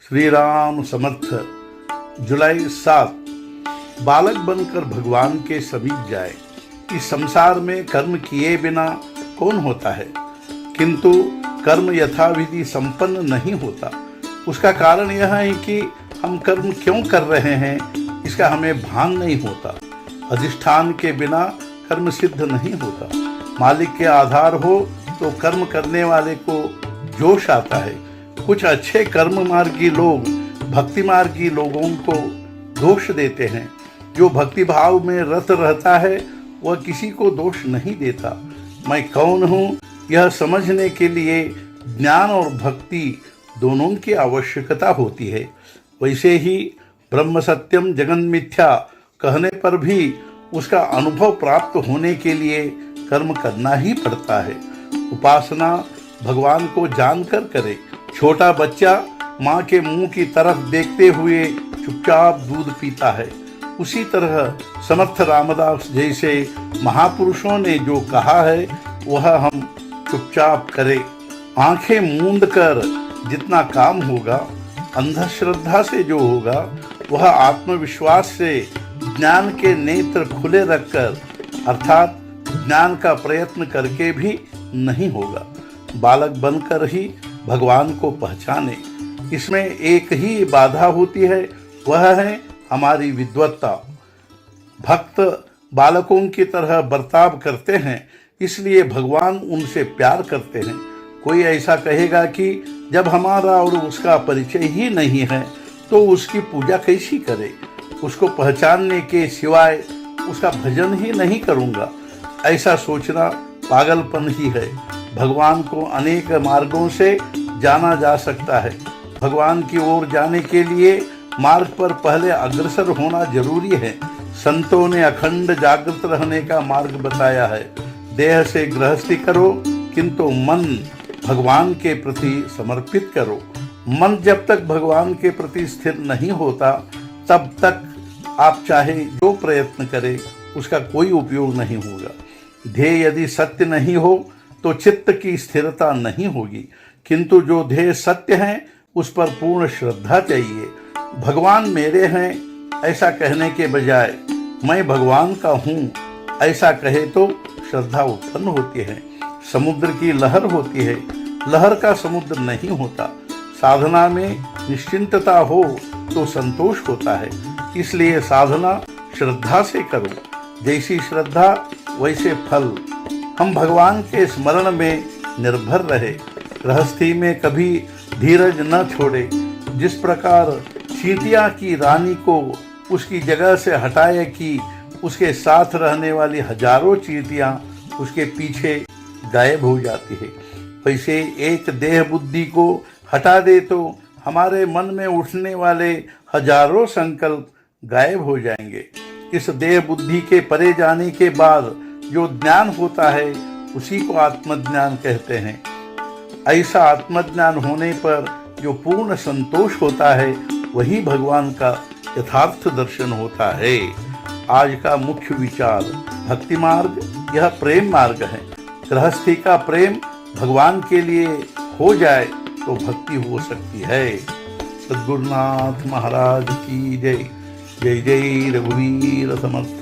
श्री राम समर्थ। जुलाई 7। बालक बनकर भगवान के समीप जाए। इस संसार में कर्म किए बिना कौन होता है, किंतु कर्म यथाविधि संपन्न नहीं होता। उसका कारण यह है कि हम कर्म क्यों कर रहे हैं इसका हमें भान नहीं होता। अधिष्ठान के बिना कर्म सिद्ध नहीं होता। मालिक के आधार हो तो कर्म करने वाले को जोश आता है। कुछ अच्छे कर्म मार्गी लोग भक्ति मार्गी लोगों को दोष देते हैं। जो भक्ति भाव में रत रहता है वह किसी को दोष नहीं देता। मैं कौन हूँ यह समझने के लिए ज्ञान और भक्ति दोनों की आवश्यकता होती है। वैसे ही ब्रह्म सत्यम जगन मिथ्या कहने पर भी उसका अनुभव प्राप्त होने के लिए कर्म करना ही पड़ता है। उपासना भगवान को जानकर करे। छोटा बच्चा माँ के मुंह की तरफ देखते हुए चुपचाप दूध पीता है। उसी तरह समर्थ रामदास जैसे महापुरुषों ने जो कहा है वह हम चुपचाप करें। आंखें मूंद कर जितना काम होगा, अंधश्रद्धा से जो होगा वह आत्मविश्वास से ज्ञान के नेत्र खुले रखकर अर्थात ज्ञान का प्रयत्न करके भी नहीं होगा। बालक बनकर ही भगवान को पहचाने। इसमें एक ही बाधा होती है, वह है हमारी विद्वत्ता। भक्त बालकों की तरह बर्ताव करते हैं, इसलिए भगवान उनसे प्यार करते हैं। कोई ऐसा कहेगा कि जब हमारा और उसका परिचय ही नहीं है तो उसकी पूजा कैसी करे, उसको पहचानने के सिवाय उसका भजन ही नहीं करूँगा। ऐसा सोचना पागलपन ही है। भगवान को अनेक मार्गों से जाना जा सकता है। भगवान की ओर जाने के लिए मार्ग पर पहले अग्रसर होना जरूरी है। संतों ने अखंड जागृत रहने का मार्ग बताया है। देह से गृहस्थी करो, किंतु मन भगवान के प्रति समर्पित करो। मन जब तक भगवान के प्रति स्थिर नहीं होता तब तक आप चाहे जो प्रयत्न करें उसका कोई उपयोग नहीं होगा। ध्येय यदि सत्य नहीं हो तो चित्त की स्थिरता नहीं होगी, किंतु जो ध्येय सत्य है उस पर पूर्ण श्रद्धा चाहिए। भगवान मेरे हैं ऐसा कहने के बजाय मैं भगवान का हूँ ऐसा कहे तो श्रद्धा उत्पन्न होती है। समुद्र की लहर होती है, लहर का समुद्र नहीं होता। साधना में निश्चिंतता हो तो संतोष होता है। इसलिए साधना श्रद्धा से करो। जैसी श्रद्धा वैसे फल। हम भगवान के स्मरण में निर्भर रहे। गृहस्थी में कभी धीरज न छोड़े। जिस प्रकार चींटियां की रानी को उसकी जगह से हटाए कि उसके साथ रहने वाली हजारों चींटियां उसके पीछे गायब हो जाती है, वैसे एक देह बुद्धि को हटा दे तो हमारे मन में उठने वाले हजारों संकल्प गायब हो जाएंगे। इस देह बुद्धि के परे जाने के बाद जो ज्ञान होता है उसी को आत्मज्ञान कहते हैं। ऐसा आत्मज्ञान होने पर जो पूर्ण संतोष होता है वही भगवान का यथार्थ दर्शन होता है। आज का मुख्य विचार भक्ति मार्ग यह प्रेम मार्ग है। गृहस्थी का प्रेम भगवान के लिए हो जाए तो भक्ति हो सकती है। सद्गुरुनाथ महाराज की जय। जय जय रघुवीर समर्थ।